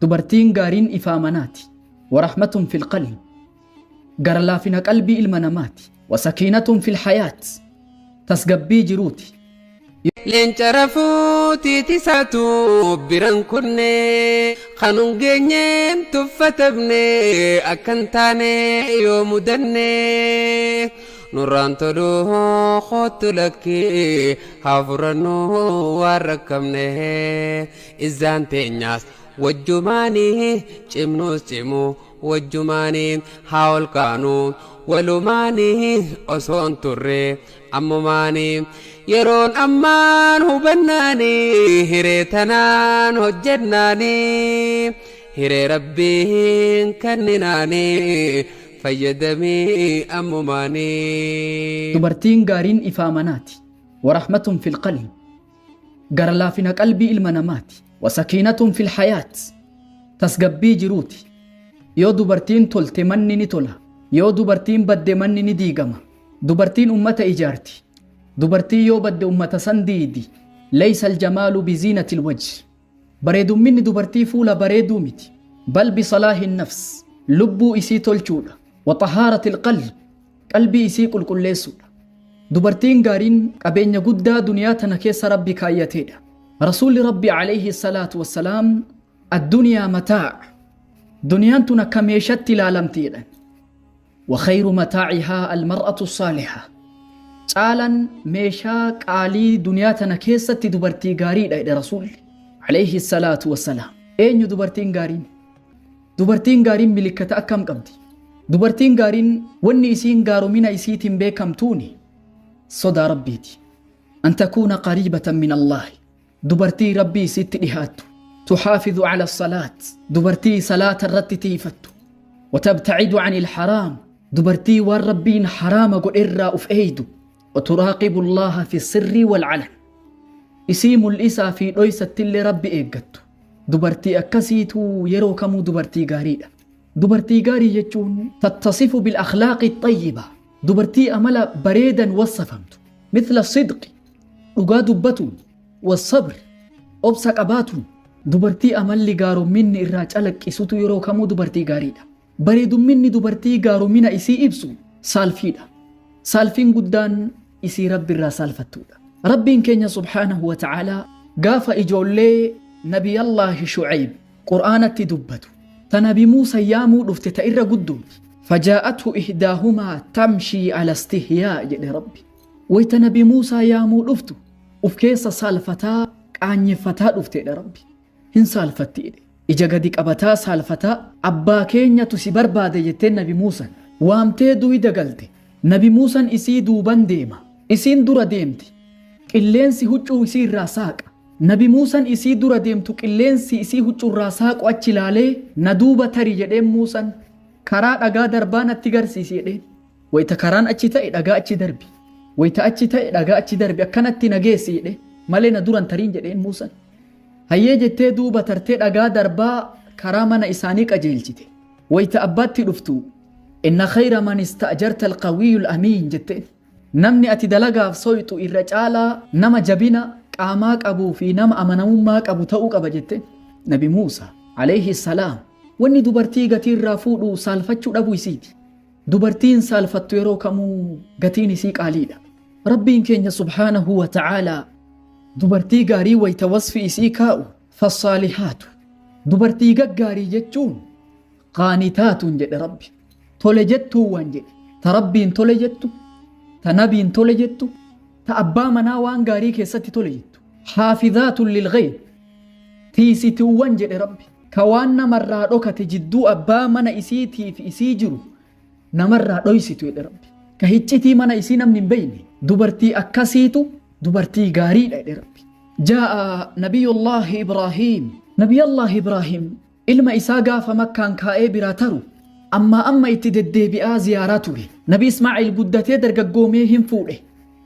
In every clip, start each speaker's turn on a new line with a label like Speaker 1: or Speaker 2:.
Speaker 1: dubartiin gaariin ifaamanaati warahmatun fil qalbi gara laafina qalbii ilma namaati wasakiinatun fil hayaat tasgabbii jiruuti.
Speaker 2: Leenca rafuutii tisaatu biran kunne kanun geenyeen tuffatamne akkan taane yoo mudanne nurraan toluu kootu lakkii haafurannuu waan rakkamne izzaan teenyaas wajjumaanii cimnuus cimu wajjumaanii haa ol kaanuu walumaanii osoon turre ammumaanii yeroon ammaan hubannaanii hiree tanaan hojjennaanii hiree rabbiin kanninaanii fayyadamii ammumaanii.
Speaker 1: Dubartiin gaariin ifaamanaati warahmatun fil qalbi gara laafina qalbii ilma namaati wasakiinatun fil hayaat tasgabbii jiruuti. Yoo dubartiin tolte manni ni tola, yoo dubartiin badde manni ni diigama. Dubartiin ummata ijaarti, dubartii yoo badde ummata san diidi. Laysa aljamaalu biziinati alwajh, bareedumminni dubartii fuula bareeduu miti, bal bisalaahi nafs, lubbuu isii tolchuudha, wa tahaarati alqalb, qalbii isii qulqulleessuudha. Dubartiin gaariin qabeenya guddaa duniyaa tana keessa rabbi kaayyateedha. Rasuulli rabbi alayhi salaatu wassalaam addunyaa mataa' duniyaan tun akka meeshatti ilaalamti jedhan. وخير متاعها المرأة الصالحة caalan meeshaa qaalii duniyaa tana keessatti dubartii gaariidha jedhe rasuulli alayhi salaatu wassalaam. Eenyu dubartiin gaariin? Dubartiin gaariin milikkata akkam qabdi? Dubartiin gaariin wanni isiin gaarumina isiitiin beekamtuuni sodaa rabbiiti. An takuuna qariibatan min Allaahi, dubartii rabbii isiitti dhihaattu, tuxaafidu cala asalaat, dubartii salaata irratti tiifattu, watabtacidu cani ilxaraam, dubartii waan rabbiin haraama godherraa uf eeydu, waturaqibu Allaha fi sirri walcalan, isii mul'isaa fi dhoysattillee rabbi eeggattu. Dubartii akkasiitu yeroo kamuu dubartii gaariidha. Dubartii gaarii jechuun tattasifu bil akhlaaqi xayyiba, dubartii amala bareedan wassafamtu, mithla sidqi, dhugaa dubbatuun, wassabr, obsa qabaatuun. Dubartii amalli gaarumminni irraa calaqqisutu yeroo kamuu dubartii gaariidha. Bareedumminni dubartii gaarumina isii ibsu saalfiidha. Saalfiin guddaan isii rabbi irraa saalfattuudha. Rabbiin keenya subhaanahu wa ta'aalaa gaafa ijoollee nabiyallaahi Shucayb qur'aanatti dubbatu ta nabi Muusaa yaamuu dhufte ta irra gudduuti. Fajaa'athu ihdaahumaa tamshii ala istihyaa jedhe rabbi. Wayta nabi Muusaa yaamuu dhuftu uf keessa saalfataa qaanyeffataa dhufteedha rabbi. Hin saalfattiidhe. Ija gadi qabataa saalfataa abbaa keenyatu si barbaade jettee nabi Muusaan waamtee duwida galte. Nabi Muusaan isii duuban deema, isiin dura deemti, qilleensi huccuu isii irraa saaqa. Nabi Muusaan isii dura deemtu qilleensi isii huccuu irraa saaqu achi ilaalee na duuba tari jedheen Muusaan karaa dhagaa darbaa natti garsiisi jedheen. Wayta karaan achi ta'e dhagaa achi darbi, wayta achi ta'e dhagaa achi darbi, akkanatti na geessi jedhee malee na duran tariin jedheen Muusaan. Hayyee jettee duuba tartee dhagaa darbaa karaa mana isaanii qajeelchite. Wayta abbaatti dhuftu inna khayra man ista'jarta alqawiyyul amiin jetteen. Namni ati dalagaaf soyxu irra caalaa nama jabina qaamaa qabuu fi nama amanamummaa qabu ta'uu qaba jetteen. Nabi Muusaa alayhi salaam wanni dubartii gatii irraa fuudhu saalfachuu dhabuu isiiti. Dubartiin saalfattu yeroo kamuu gatiin isii qaaliidha. Rabbiin keenya subhaanahu wa ta'aalaa dubartii gaarii wayta wasfi isii kaa'u fassaalihaatu, dubartii gaggaarii jechuun qaanitaatuun jedhe rabbi. Tole jettuuwwan jedhe, ta rabbiin tole jettu, ta nabiin tole jettu, ta abbaa manaa waan gaarii keessatti tole jettu. Haafidhaatun lilghayb, tiisituuwwan jedhe rabbi, ka waan namarraa dhokate jidduu abbaa mana isiitiif isii jiru namarraa dhoysitu jedhe rabbi. Ka hiccitii mana isii namni hin beeyne dubartii akkasiitu dubartii gaariidha jedhe rabbi. Jaa'a nabiyullaahi Ibraahiim, nabiyallaahi Ibraahiim ilma isaa gaafa makkaan kaa'ee biraa taru amma itti deddeebi'aa ziyaaraa ture. Nabi Ismaaciil guddatee dargaggoomee hin fuudhe.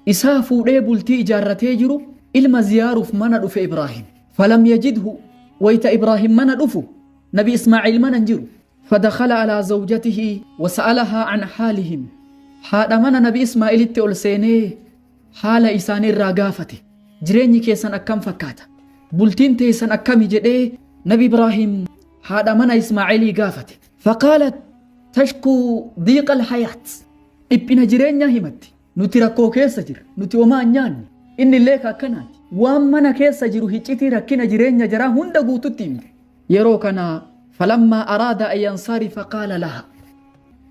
Speaker 1: Isaa fuudhee bultii ijaarratee jiru ilma ziyaaruuf mana dhufe Ibraahiim. Falam yajidhu, wayta Ibraahiim mana dhufu Nabi Ismaaciil mana hin jiru. Fadakhala alaa zawjatihi wasa'alahaa an haalihim, haadha mana Nabi Ismaaciilitti ol seenee haala isaanii irraa gaafate. Jireenyi keessan akkam fakkaata? Bultiin teessan akkami jedhee Nabi Ibraahiim هذا من إسماعيل قافت فقالت تشكو ضيق الحياة إبنا جرين همت نتركو كيس جر نتوما نيان إن الليك أكنات وامنا كيس جر هجتي ركنا جرين جرا هند قوتتين يروكنا فلما أراد أن ينصرف قال لها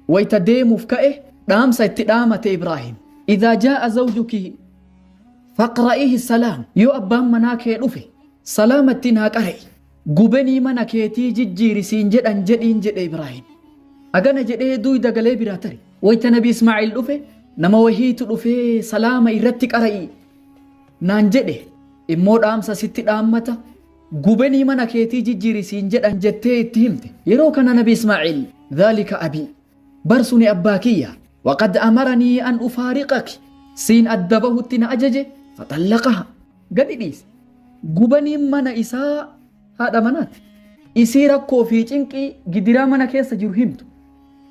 Speaker 1: ويتديم فكئه دام ستدامة إبراهيم إذا جاء زوجك فقرئيه السلام يو أبام مناكي رفي سلامتنا قرئ قبني مناكيتي ججيري سينجد أنجد إنجد إبراهيم أغانا جده دوي دغلي براتري ويت نبي إسماعيل رفي نما وهيت رفي سلام إرتك قرئي نانجده إمو دامسا ست دامتا قبني مناكيتي ججيري سينجد أنجدتي اتهمت يروكنا نبي إسماعيل ذلك أبي برسني أباكية وقد أمرني أن أفارقك سين أدبه التنا أجج فطلقها قد إليس قبني من إساء هذا منات إسيرك في جنكي قدرا من كيس جرهمت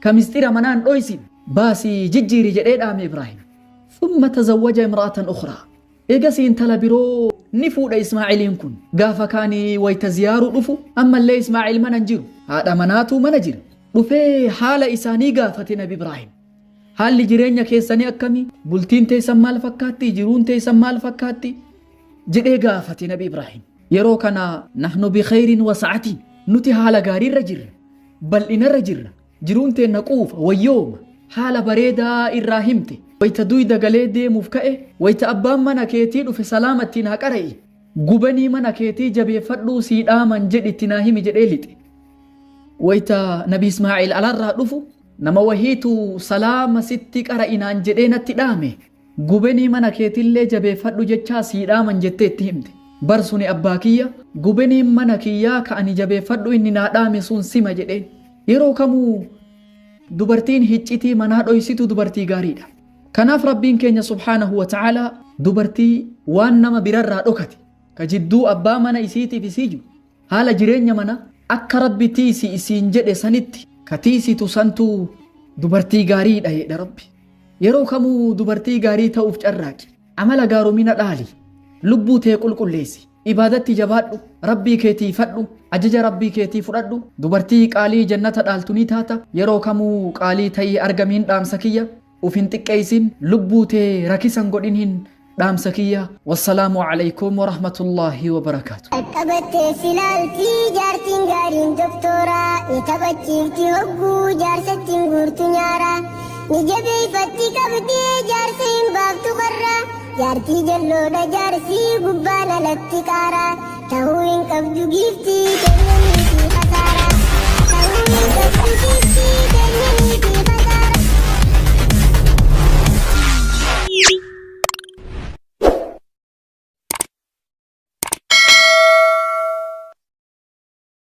Speaker 1: كمستير منان رويسين باسي ججيري جديد آم إبراهيم ثم تزوج امرأة أخرى إيقا سين تلبرو نفود إسماعيل يمكن قافا كاني ويتزيارو رفو أما اللي إسماعيل من انجرو هذا مناتو منجر رفي حال إساني قافة نبي إبراهيم haalli jireenya keessanii akkami bultiin teessan maal fakkaatti jiruun teessan maal fakkaatti jedhee gaafate nabi Ibrahim yeroo kana nahnu bi khairin wa sa'atin nuti haala gaariirra jirra bal'inarra jirra jiruun teenna quufa wayyooma haala bareedaa irraa himte wayta duyda galee deemuuf ka'e wayta abbaan mana keetii dhufe salaamattiin haa qara'e gubanii mana keetii jabeeffadhuu sii dhaaman jedhitti naa himi jedhee lixe wayta nabi Ismaa'il alarraa dhufu nama wahiitu salaama sitti qara'inaan jedhee natti dhaame gubenii mana keetillee jabeeffadhu jechaa sii dhaaman jettee itti himte barsuni abbaa kiyya gubenii mana kiyyaa ka'ani jabeeffadhu inni naa dhaame sun sima jedheen yeroo kamuu dubartiin hiccitii manaa dhoysitu dubartii gaariidha kanaaf rabbiin keenya subhaanahu wa ta'aalaa dubartii waan nama birarraa dhokate ka jidduu abbaa mana isiitiif isiiju haala jireenya mana akka rabbi tiisi isiin jedhe sanitti katiisitu santu dubartii gaariidha jedha rabbi yeroo kamuu dubartii gaarii ta'uuf carraaqi amala gaaromina dhaali lubbuu tee qulqulleessi ibaadatti jabaadhu rabbii keetii fadhu ajaja rabbii keetii fudhadhu dubartii qaalii jannata dhaaltunii taata yeroo kamuu qaalii ta'ii argamiin dhaamsa kiyya ufin xiqqeessin lubbuu tee rakisan godhin dhaamsa kiyya wassalaamu alaykum wa rahmatullaahi wa barakaatu
Speaker 3: qabatte silaaltii jaartiin gaariin doktoraa ni taphachiifti hogguu jaarsattiin guurtu nyaara ni jabeeffatti qabdee jaarsa hin baaftu qarra jaartii jalloodha jaarsii gubbaan alatti qaara ta'uu hin qabdu giiftii